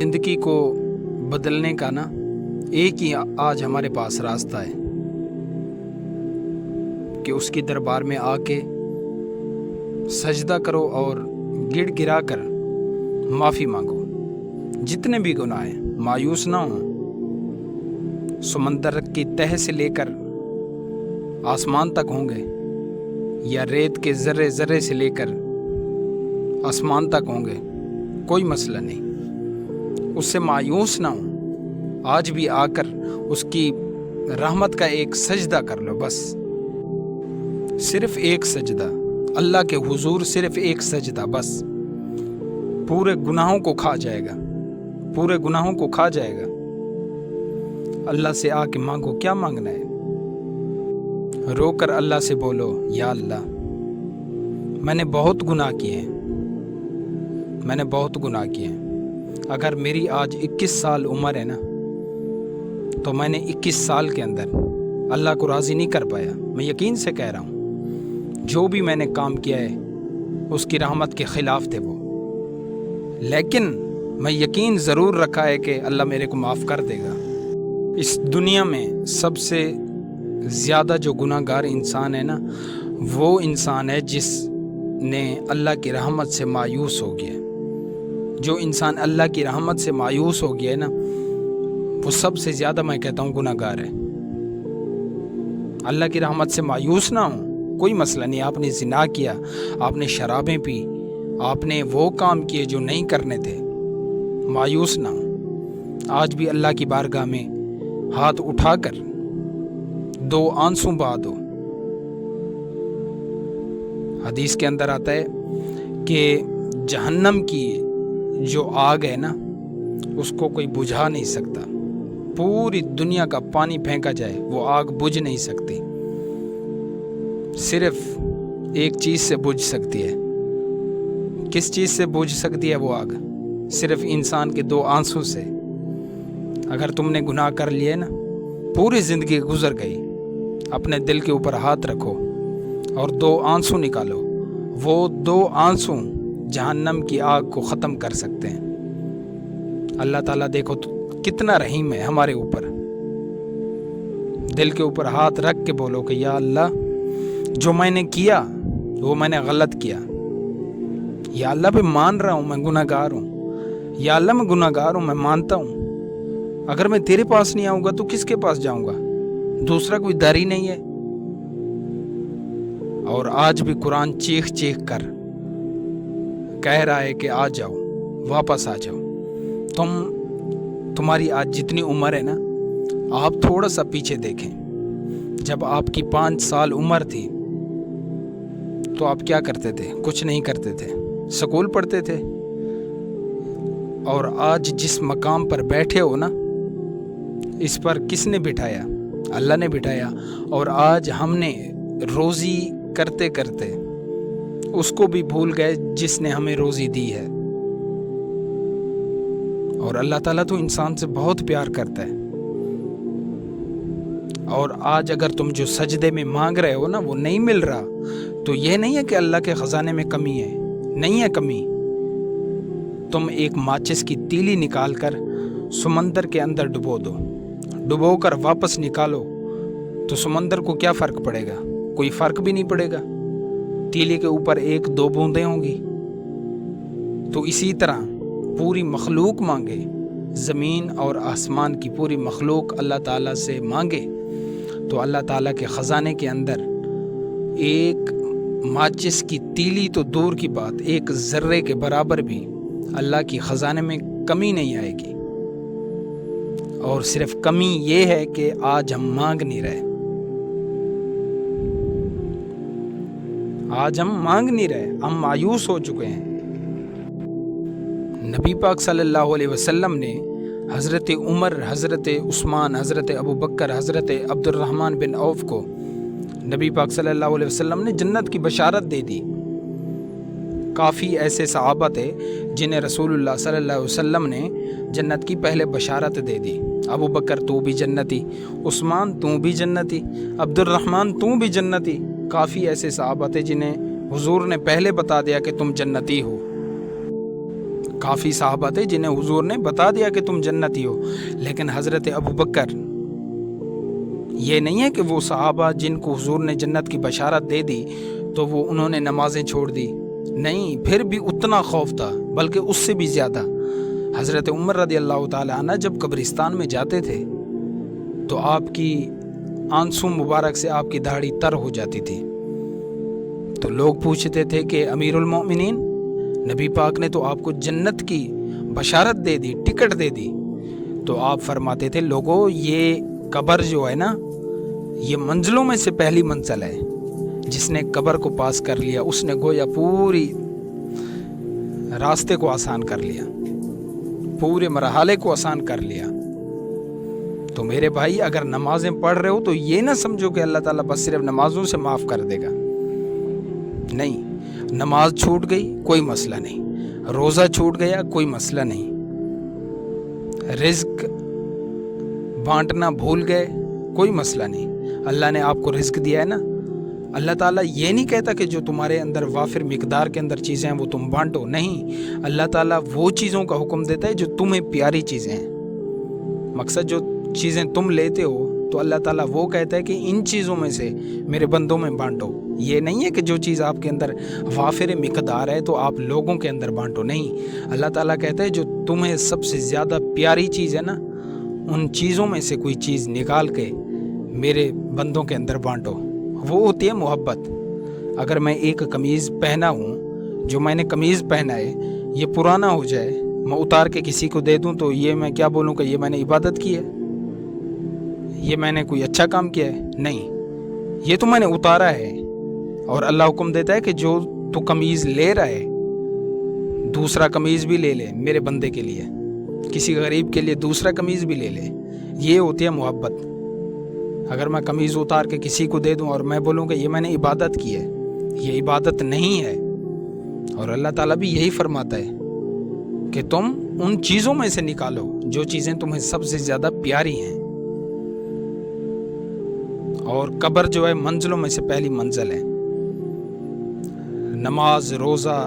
ज़िंदगी को बदलने का ना एक ही आज हमारे पास रास्ता है कि उसकी दरबार में आके सजदा करो और गिड़ गिरा कर माफ़ी मांगो। जितने भी गुनाह हैं, मायूस ना हो। समंदर की तह से लेकर आसमान तक होंगे या रेत के ज़र्रे ज़र्रे से लेकर आसमान तक होंगे, कोई मसला नहीं। उससे मायूस ना हो। आज भी आकर उसकी रहमत का एक सजदा कर लो। बस सिर्फ एक सजदा, अल्लाह के हुजूर सिर्फ एक सजदा, बस पूरे गुनाहों को खा जाएगा, पूरे गुनाहों को खा जाएगा। अल्लाह से आके मांगो, क्या मांगना है। रोकर अल्लाह से बोलो, या अल्लाह मैंने बहुत गुनाह किए हैं, मैंने बहुत गुनाह किए हैं। अगर मेरी आज 21 साल उम्र है ना, तो मैंने 21 साल के अंदर अल्लाह को राज़ी नहीं कर पाया। मैं यकीन से कह रहा हूँ, जो भी मैंने काम किया है उसकी रहमत के ख़िलाफ़ थे वो, लेकिन मैं यकीन ज़रूर रखा है कि अल्लाह मेरे को माफ़ कर देगा। इस दुनिया में सबसे ज़्यादा जो गुनाहगार इंसान है ना, वो इंसान है जिसने अल्लाह की रहमत से मायूस हो गया। जो इंसान अल्लाह की रहमत से मायूस हो गया है ना, वो सबसे ज़्यादा मैं कहता हूँ गुनाहगार है। अल्लाह की रहमत से मायूस ना हो, कोई मसला नहीं। आपने ज़िना किया, आपने शराबें पी, आपने वो काम किए जो नहीं करने थे, मायूस ना हो। आज भी अल्लाह की बारगाह में हाथ उठाकर 2 आंसू बहा दो। हदीस के अंदर आता है कि जहन्नम की जो आग है ना, उसको कोई बुझा नहीं सकता। पूरी दुनिया का पानी फेंका जाए, वो आग बुझ नहीं सकती। सिर्फ एक चीज़ से बुझ सकती है। किस चीज़ से बुझ सकती है वो आग? सिर्फ इंसान के 2 आंसू से। अगर तुमने गुनाह कर लिए ना, पूरी ज़िंदगी गुजर गई, अपने दिल के ऊपर हाथ रखो और 2 आंसू निकालो। वो 2 आंसू जहन्नम की आग को ख़त्म कर सकते हैं। अल्लाह ताला देखो तो कितना रहीम है हमारे ऊपर। दिल के ऊपर हाथ रख के बोलो कि या अल्लाह, जो मैंने किया वो मैंने गलत किया। या अल्लाह मैं मान रहा हूँ मैं गुनाहगार हूँ। या अल्लाह मैं गुनाहगार हूँ, मैं मानता हूँ। अगर मैं तेरे पास नहीं आऊँगा तो किसके पास जाऊँगा? दूसरा कोई दर ही नहीं है। और आज भी कुरान चीख चीख कर कह रहा है कि आ जाओ, वापस आ जाओ। तुम्हारी आज जितनी उम्र है ना, आप थोड़ा सा पीछे देखें। जब आपकी 5 साल उम्र थी तो आप क्या करते थे? कुछ नहीं करते थे, स्कूल पढ़ते थे। और आज जिस मकाम पर बैठे हो ना, इस पर किसने बिठाया? अल्लाह ने बिठाया। और आज हमने रोज़ी करते करते उसको भी भूल गए जिसने हमें रोज़ी दी है। और अल्लाह ताला तो इंसान से बहुत प्यार करता है। और आज अगर तुम जो सजदे में मांग रहे हो ना, वो नहीं मिल रहा, तो ये नहीं है कि अल्लाह के ख़जाने में कमी है, नहीं है कमी। तुम एक माचिस की तीली निकाल कर समंदर के अंदर डुबो दो, डुबो कर वापस निकालो तो समंदर को क्या फ़र्क पड़ेगा? कोई फ़र्क भी नहीं पड़ेगा। तीली के ऊपर 1-2 बूंदें होंगी। तो इसी तरह पूरी मखलूक मांगे, ज़मीन और आसमान की पूरी मखलूक अल्लाह ताला से मांगे, तो अल्लाह ताला के ख़जाने के अंदर एक माचिस की तीली तो दूर की बात, 1 ज़र्रे के बराबर भी अल्लाह की ख़जाने में कमी नहीं आएगी। और सिर्फ कमी ये है कि आज हम मांग नहीं रहे। आज हम मांग नहीं रहे, हम मायूस हो चुके हैं। नबी पाक सल्लल्लाहु अलैहि वसल्लम ने हज़रत उमर, हज़रत उस्मान, हज़रत अबू बकर, हज़रत अब्दुर्रहमान बिन औफ को नबी पाक सल्लल्लाहु अलैहि वसल्लम ने जन्नत की बशारत दे दी। काफ़ी ऐसे सहाबा थे जिन्हें रसूलुल्लाह सल्लल्लाहु अलैहि वसल्लम ने जन्नत की पहले बशारत दे दी। अबू बकर तू भी जन्नती, उस्मान तू भी जन्नती, अब्दुर्रहमान तू भी जन्नती। काफ़ी ऐसे सहाबा थे जिन्हें हुजूर ने पहले बता दिया कि तुम जन्नती हो। काफ़ी सहाबा थे जिन्हें हुजूर ने बता दिया कि तुम जन्नती हो, लेकिन हज़रत अबू बकर, ये नहीं है कि वो सहाबा जिनको हुजूर ने जन्नत की बशारत दे दी तो वो उन्होंने नमाजें छोड़ दी, नहीं, फिर भी उतना खौफ था, बल्कि उससे भी ज़्यादा। हज़रत उमर रदी अल्लाह ताला अन्हा जब कब्रिस्तान में जाते थे तो आपकी आंसू मुबारक से आपकी दाढ़ी तर हो जाती थी। तो लोग पूछते थे कि अमीरुल मोमिनीन, नबी पाक ने तो आपको जन्नत की बशारत दे दी, टिकट दे दी। तो आप फरमाते थे, लोगों, ये कब्र जो है ना, ये मंजिलों में से पहली मंजिल है। जिसने कब्र को पास कर लिया उसने गोया पूरी रास्ते को आसान कर लिया, पूरे मरहले को आसान कर लिया। तो मेरे भाई, अगर नमाजें पढ़ रहे हो तो ये ना समझो कि अल्लाह ताला बस सिर्फ नमाजों से माफ़ कर देगा। नहीं, नमाज छूट गई कोई मसला नहीं, रोज़ा छूट गया कोई मसला नहीं, रिज़्क बांटना भूल गए कोई मसला नहीं। अल्लाह ने आपको रिज़्क दिया है ना, अल्लाह ताला ये नहीं कहता कि जो तुम्हारे अंदर वाफिर मिकदार के अंदर चीज़ें हैं वो तुम बांटो, नहीं, अल्लाह ताला वो चीज़ों का हुक्म देता है जो तुम्हें प्यारी चीज़ें हैं। मकसद जो चीज़ें तुम लेते हो तो अल्लाह ताला वो कहता है कि इन चीज़ों में से मेरे बंदों में बांटो। ये नहीं है कि जो चीज़ आपके अंदर वाफिर मिकदार है तो आप लोगों के अंदर बांटो, नहीं, अल्लाह ताला कहता है जो तुम्हें सबसे ज़्यादा प्यारी चीज़ है ना, उन चीज़ों में से कोई चीज़ निकाल के मेरे बंदों के अंदर बांटो। वो होती है मोहब्बत। अगर मैं एक कमीज़ पहना हूँ, जो मैंने कमीज़ पहना है ये पुराना हो जाए, मैं उतार के किसी को दे दूँ तो ये मैं क्या बोलूँ कि ये मैंने इबादत की है, ये मैंने कोई अच्छा काम किया है? नहीं, ये तो मैंने उतारा है। और अल्लाह हुक्म देता है कि जो तू कमीज़ ले रहा है दूसरा कमीज़ भी ले ले मेरे बंदे के लिए, किसी गरीब के लिए दूसरा कमीज़ भी ले ले। ये होती है मोहब्बत। अगर मैं कमीज़ उतार के किसी को दे दूं और मैं बोलूं कि ये मैंने इबादत की है, ये इबादत नहीं है। और अल्लाह ताला भी यही फरमाता है कि तुम उन चीज़ों में से निकालो जो चीज़ें तुम्हें सबसे ज़्यादा प्यारी हैं। और कब्र जो है मंजिलों में से पहली मंजिल है। नमाज, रोज़ा,